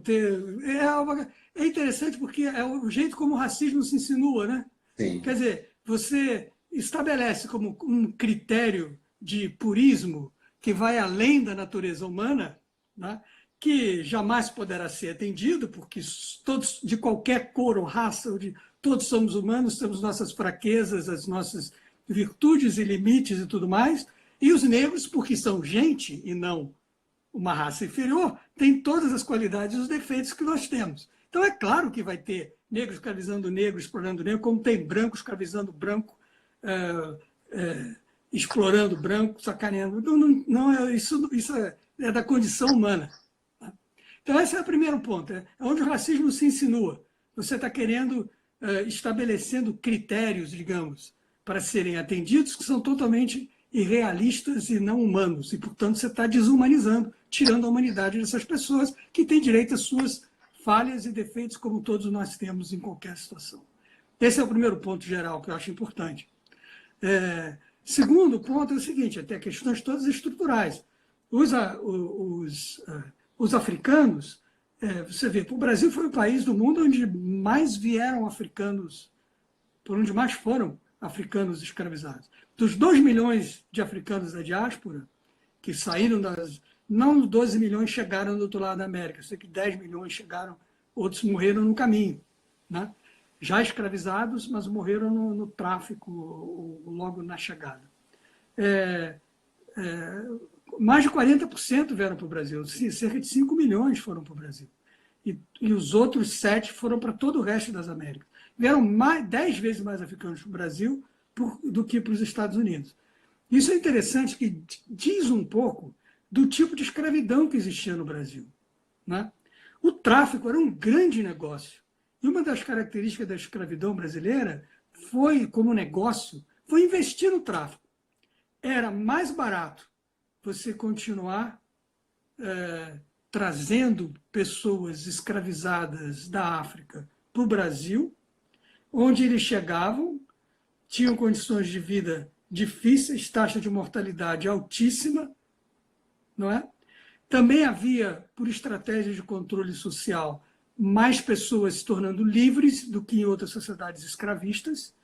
é interessante porque é o jeito como o racismo se insinua, né? Sim. Quer dizer, você estabelece como um critério de purismo que vai além da natureza humana, né? Que jamais poderá ser atendido, porque todos, de qualquer cor ou raça, todos somos humanos, temos nossas fraquezas, as nossas virtudes e limites e tudo mais, e os negros, porque são gente e não uma raça inferior, têm todas as qualidades e os defeitos que nós temos. Então é claro que vai ter negro escravizando negro, explorando negro, como tem branco escravizando branco, explorando branco, sacaneando. Isso é da condição humana. Então esse é o primeiro ponto, é onde o racismo se insinua. Você está querendo, estabelecendo critérios, digamos, para serem atendidos, que são totalmente irrealistas e não humanos. E, portanto, você está desumanizando, tirando a humanidade dessas pessoas que têm direito às suas falhas e defeitos, como todos nós temos em qualquer situação. Esse é o primeiro ponto geral que eu acho importante. Segundo ponto é o seguinte, até questões todas estruturais. Os africanos, você vê, o Brasil foi o país do mundo onde mais vieram africanos por onde mais foram africanos escravizados. Dos 2 milhões de africanos da diáspora, que saíram das... Não 12 milhões chegaram do outro lado da América, eu sei que 10 milhões chegaram, outros morreram no caminho, né? Já escravizados, mas morreram no tráfico logo na chegada. Mais de 40% vieram para o Brasil, cerca de 5 milhões foram para o Brasil. E os outros 7 foram para todo o resto das Américas. Vieram 10 vezes mais africanos para o Brasil do que para os Estados Unidos. Isso é interessante, que diz um pouco do tipo de escravidão que existia no Brasil, né? O tráfico era um grande negócio. E uma das características da escravidão brasileira foi, como negócio, foi investir no tráfico. Era mais barato você continuar trazendo pessoas escravizadas da África para o Brasil, onde eles chegavam, tinham condições de vida difíceis, taxa de mortalidade altíssima, não é? Também havia, por estratégia de controle social, mais pessoas se tornando livres do que em outras sociedades escravistas.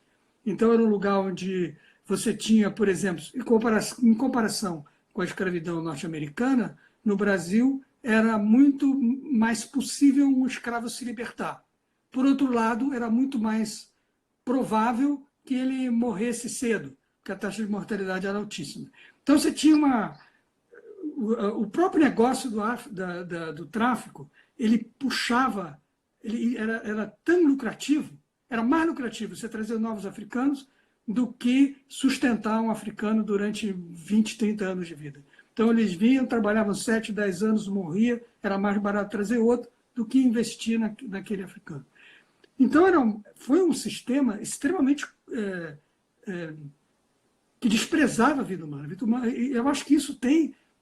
Então, era um lugar onde você tinha, por exemplo, em comparação com a escravidão norte-americana, no Brasil era muito mais possível um escravo se libertar. Por outro lado, era muito mais provável que ele morresse cedo, porque a taxa de mortalidade era altíssima. Então, você tinha o próprio negócio do tráfico, ele puxava, ele era tão lucrativo, era mais lucrativo você trazer novos africanos do que sustentar um africano durante 20, 30 anos de vida. Então, eles vinham, trabalhavam 7, 10 anos, morria, era mais barato trazer outro do que investir naquele africano. Então, foi um sistema extremamente que desprezava a vida humana. E eu acho que isso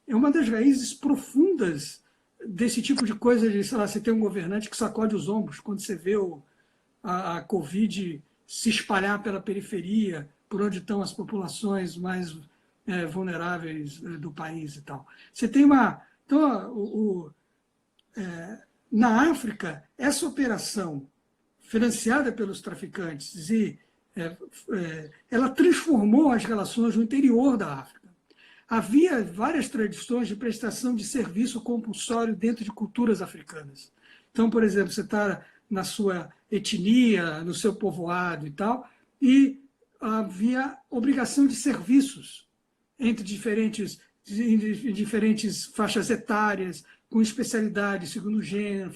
é uma das raízes profundas desse tipo de coisa, de, sei lá, você tem um governante que sacode os ombros quando você vê a Covid se espalhar pela periferia, por onde estão as populações mais vulneráveis do país e tal. Você tem uma... Então, na África, essa operação financiada pelos traficantes ela transformou as relações no interior da África. Havia várias tradições de prestação de serviço compulsório dentro de culturas africanas. Então, por exemplo, você está na sua etnia, no seu povoado e tal, e havia obrigação de serviços entre diferentes faixas etárias, com especialidade segundo gênero.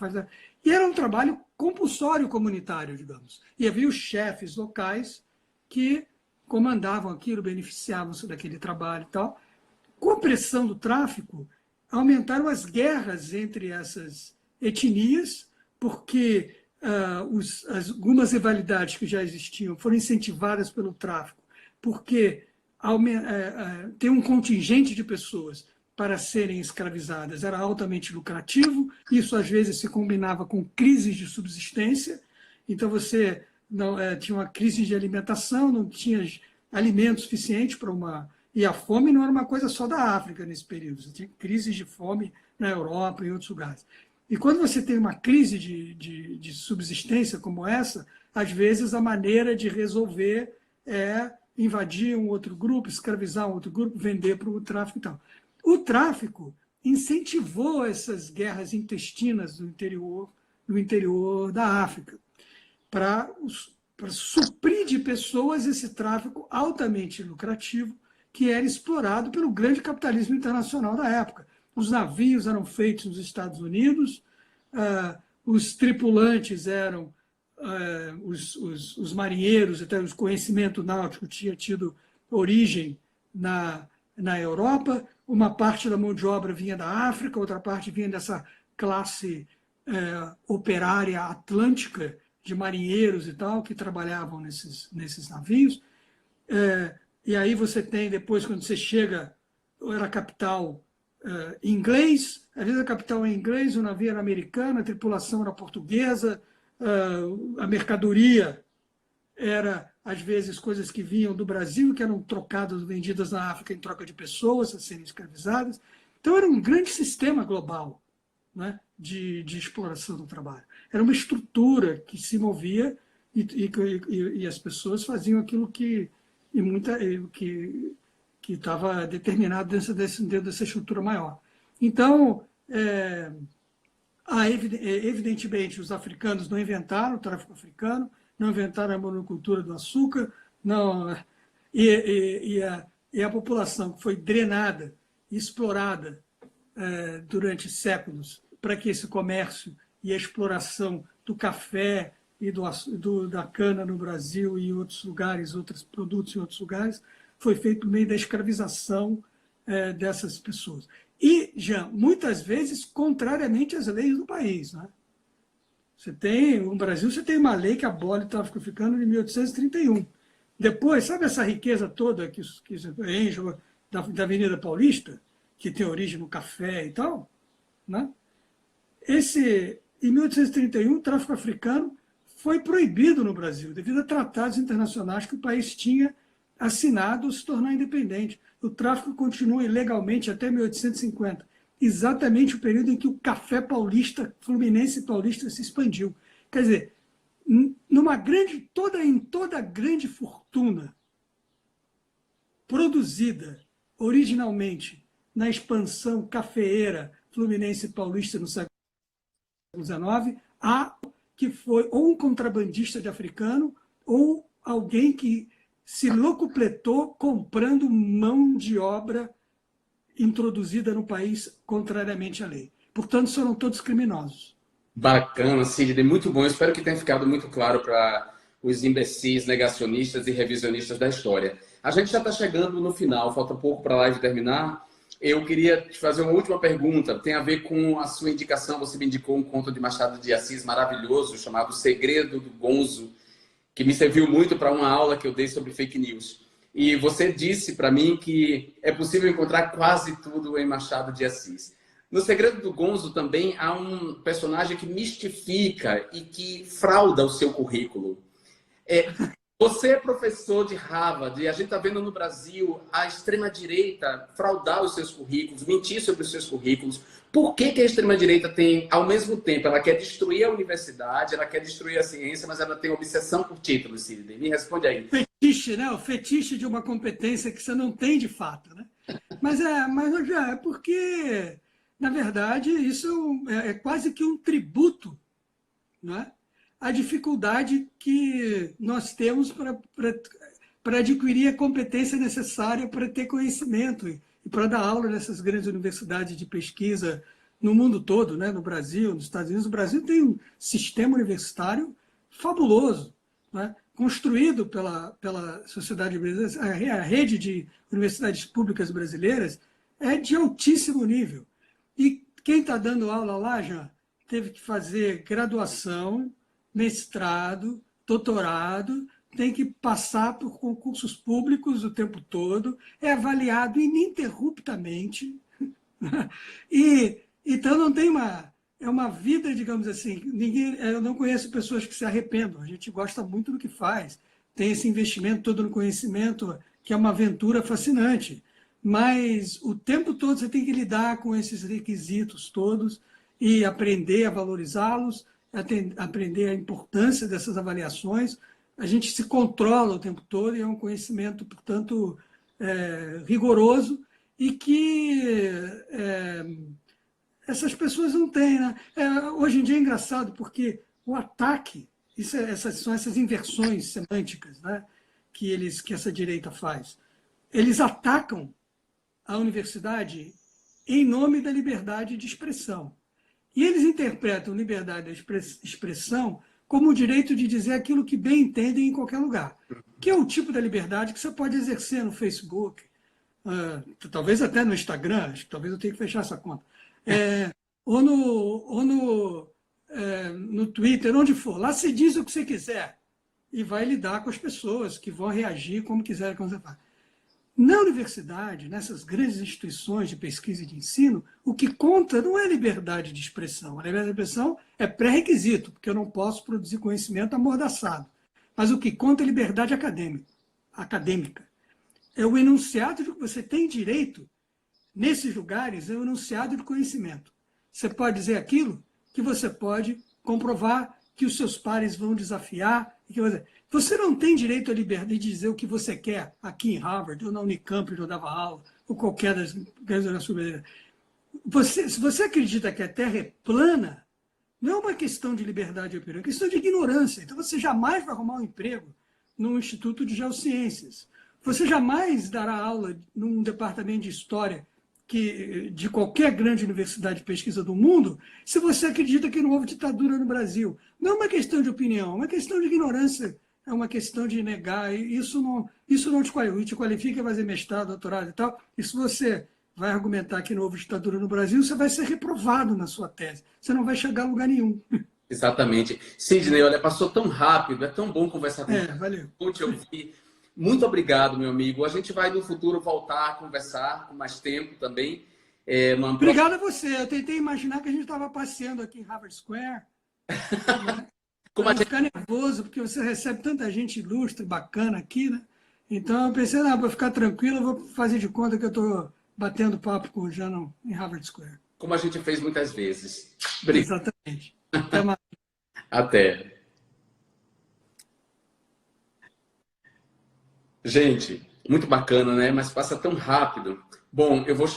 E era um trabalho compulsório comunitário, digamos. E havia os chefes locais que comandavam aquilo, beneficiavam-se daquele trabalho e tal. Com a pressão do tráfico, aumentaram as guerras entre essas etnias, porque algumas rivalidades que já existiam foram incentivadas pelo tráfico, porque ter um contingente de pessoas para serem escravizadas era altamente lucrativo, isso às vezes se combinava com crises de subsistência, então você tinha uma crise de alimentação, não tinha alimento suficiente para uma... E a fome não era uma coisa só da África nesse período, você tinha crises de fome na Europa e em outros lugares. E quando você tem uma crise de subsistência como essa, às vezes a maneira de resolver é invadir um outro grupo, escravizar um outro grupo, vender para o tráfico e tal. O tráfico incentivou essas guerras intestinas no interior da África, para suprir de pessoas esse tráfico altamente lucrativo, que era explorado pelo grande capitalismo internacional da época. Os navios eram feitos nos Estados Unidos, os tripulantes eram os marinheiros, até o conhecimento náutico tinha tido origem na Europa, uma parte da mão de obra vinha da África, outra parte vinha dessa classe operária atlântica de marinheiros e tal, que trabalhavam nesses navios. E aí você tem, depois, quando você chega, era a capital inglês, às vezes a capital é inglês, o navio era americano, a tripulação era portuguesa, a mercadoria era, às vezes, coisas que vinham do Brasil, que eram trocadas, vendidas na África em troca de pessoas a serem escravizadas. Então, era um grande sistema global, né, de exploração do trabalho. Era uma estrutura que se movia e as pessoas faziam aquilo que estava determinado dentro dessa estrutura maior. Então, evidentemente, os africanos não inventaram o tráfico africano, não inventaram a monocultura do açúcar, não, e a população que foi drenada e explorada durante séculos para que esse comércio e a exploração do café e da cana no Brasil e em outros lugares, outros produtos em outros lugares, foi feito por meio da escravização dessas pessoas. E, já, muitas vezes, contrariamente às leis do país. Né? No Brasil, você tem uma lei que abole o tráfico africano em 1831. Depois, sabe essa riqueza toda que enche da Avenida Paulista, que tem origem no café e tal? Né? Em 1831, o tráfico africano foi proibido no Brasil, devido a tratados internacionais que o país tinha assinado ou se tornar independente. O tráfico continua ilegalmente até 1850, exatamente o período em que o café paulista, fluminense paulista, se expandiu. Quer dizer, em toda a grande fortuna produzida originalmente na expansão cafeeira fluminense paulista no século XIX, há que foi ou um contrabandista de africano ou alguém que se locupletou comprando mão de obra introduzida no país contrariamente à lei. Portanto, foram todos criminosos. Bacana, Sidney, muito bom. Eu espero que tenha ficado muito claro para os imbecis, negacionistas e revisionistas da história. A gente já está chegando no final, falta pouco para a live terminar. Eu queria te fazer uma última pergunta, tem a ver com a sua indicação. Você me indicou um conto de Machado de Assis maravilhoso, chamado Segredo do Gonzo, que me serviu muito para uma aula que eu dei sobre fake news. E você disse para mim que é possível encontrar quase tudo em Machado de Assis. No Segredo do Gonzo também há um personagem que mistifica e que frauda o seu currículo. Você é professor de Harvard e a gente está vendo no Brasil a extrema-direita fraudar os seus currículos, mentir sobre os seus currículos. Por que a extrema-direita tem, ao mesmo tempo, ela quer destruir a universidade, ela quer destruir a ciência, mas ela tem obsessão por títulos, Sidney? Me responde aí. Fetiche, né? O fetiche de uma competência que você não tem de fato, né? Mas já é porque, na verdade, isso é quase que um tributo, não é? A dificuldade que nós temos para adquirir a competência necessária para ter conhecimento e para dar aula nessas grandes universidades de pesquisa no mundo todo, né? No Brasil, nos Estados Unidos. O Brasil tem um sistema universitário fabuloso, né? Construído pela sociedade brasileira. A rede de universidades públicas brasileiras é de altíssimo nível. E quem está dando aula lá já teve que fazer graduação, mestrado, doutorado, tem que passar por concursos públicos o tempo todo, é avaliado ininterruptamente. E então não tem uma vida, digamos assim, eu não conheço pessoas que se arrependam, a gente gosta muito do que faz, tem esse investimento todo no conhecimento, que é uma aventura fascinante, mas o tempo todo você tem que lidar com esses requisitos todos e aprender a valorizá-los, aprender a importância dessas avaliações. A gente se controla o tempo todo e é um conhecimento, portanto, rigoroso e que essas pessoas não têm. Né? Hoje em dia é engraçado porque o ataque, são essas inversões semânticas, né, que essa direita faz. Eles atacam a universidade em nome da liberdade de expressão. E eles interpretam liberdade de expressão como o direito de dizer aquilo que bem entendem em qualquer lugar, que é o tipo da liberdade que você pode exercer no Facebook, talvez até no Instagram, acho que talvez eu tenha que fechar essa conta, ou no Twitter, onde for. Lá você diz o que você quiser e vai lidar com as pessoas que vão reagir como quiserem quando você faz. Na universidade, nessas grandes instituições de pesquisa e de ensino, o que conta não é liberdade de expressão. A liberdade de expressão é pré-requisito, porque eu não posso produzir conhecimento amordaçado. Mas o que conta é liberdade acadêmica. É o enunciado de que você tem direito, nesses lugares, é o enunciado de conhecimento. Você pode dizer aquilo que você pode comprovar, que os seus pares vão desafiar, Você não tem direito à liberdade de dizer o que você quer aqui em Harvard, ou na Unicamp, onde eu dava aula, ou qualquer das universidades. Se você acredita que a Terra é plana, não é uma questão de liberdade de opinião, é uma questão de ignorância. Então você jamais vai arrumar um emprego num instituto de geociências. Você jamais dará aula num departamento de história de qualquer grande universidade de pesquisa do mundo se você acredita que não houve ditadura no Brasil. Não é uma questão de opinião, é uma questão de ignorância, é uma questão de negar. E isso não te qualifica a fazer mestrado, doutorado e tal. E se você vai argumentar que não houve ditadura no Brasil, você vai ser reprovado na sua tese. Você não vai chegar a lugar nenhum. Exatamente. Sidney, olha, passou tão rápido, é tão bom conversar com você. Valeu. Muito obrigado, meu amigo. A gente vai no futuro voltar a conversar com mais tempo também. Obrigado a você. Eu tentei imaginar que a gente estava passeando aqui em Harvard Square. Né? Como a gente ficar nervoso, porque você recebe tanta gente ilustre, bacana aqui, né? Então eu pensei, para ficar tranquilo, eu vou fazer de conta que eu estou batendo papo com o Jano em Harvard Square. Como a gente fez muitas vezes. Exatamente. Até mais. Até. Gente, muito bacana, né? Mas passa tão rápido. Bom, eu vou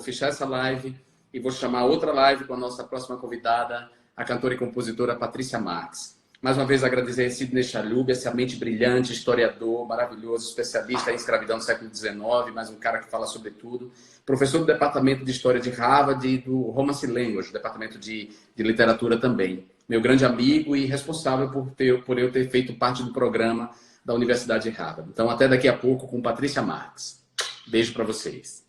fechar essa live e vou chamar outra live com a nossa próxima convidada, a cantora e compositora Patrícia Marques. Mais uma vez agradecer a Sidney Chalhoub, essa mente brilhante, historiador, maravilhoso, especialista em escravidão do século XIX, mais um cara que fala sobre tudo. Professor do Departamento de História de Harvard e do Romance Language, Departamento de Literatura também. Meu grande amigo e responsável por eu ter feito parte do programa da Universidade de Harvard. Então, até daqui a pouco com Patrícia Marques. Beijo para vocês.